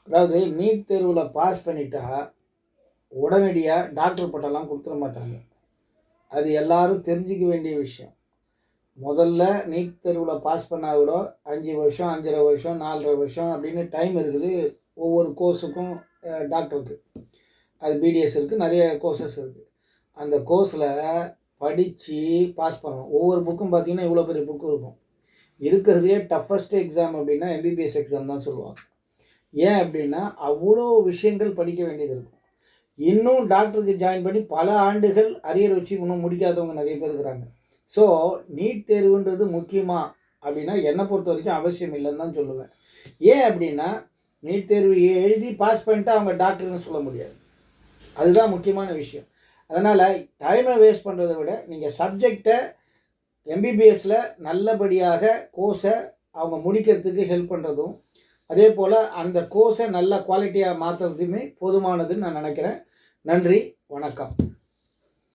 அதாவது நீட் தேர்வில் பாஸ் பண்ணிட்டா உடனடியாக டாக்டர் பட்டம்லாம் கொடுத்துட மாட்டாங்க. அது எல்லாரும் தெரிஞ்சிக்க வேண்டிய விஷயம். முதல்ல நீட் தேர்வில் பாஸ் பண்ணால் கூட 5 வருஷம் 5.5 வருஷம் 4.5 வருஷம் அப்படின்னு டைம் இருக்குது ஒவ்வொரு கோர்ஸுக்கும். டாக்டருக்கு அது பிடிஎஸ் இருக்குது, நிறைய கோர்சஸ் இருக்குது. அந்த கோர்ஸில் படித்து பாஸ் பண்ணணும். ஒவ்வொரு புக்கும் பார்த்திங்கன்னா இவ்வளோ பெரிய புக்கு இருக்கும். இருக்கிறதுலே டஃபஸ்ட் எக்ஸாம் அப்படின்னா எம்பிபிஎஸ் எக்ஸாம் தான் சொல்லுவாங்க. ஏன் அப்படின்னா அவ்வளோ விஷயங்கள் படிக்க வேண்டியது இருக்கும். இன்னும் டாக்டருக்கு ஜாயின் பண்ணி பல ஆண்டுகள் அரியர் வச்சு இன்னும் முடிக்காதவங்க நிறைய பேர் இருக்கிறாங்க. ஸோ நீட் தேர்வுன்றது முக்கியமா அப்படின்னா என்னை பொறுத்த வரைக்கும் அவசியம் இல்லைன்னு தான் சொல்லுவேன். ஏன் அப்படின்னா நீட் தேர்வு எழுதி பாஸ் பண்ணிட்டு அவங்க டாக்டர்னு சொல்ல முடியாது. அதுதான் முக்கியமான விஷயம். அதனால் டைமை வேஸ்ட் பண்ணுறதை விட நீங்கள் சப்ஜெக்டை எம்பிபிஎஸ்சில் நல்லபடியாக கோர்ஸை அவங்க முடிக்கிறதுக்கு ஹெல்ப் பண்ணுறதும், அதே போல் அந்த கோர்ஸை நல்ல குவாலிட்டியாக மாற்றுறதுமே போதுமானதுன்னு நான் நினைக்கிறேன். நன்றி, வணக்கம்.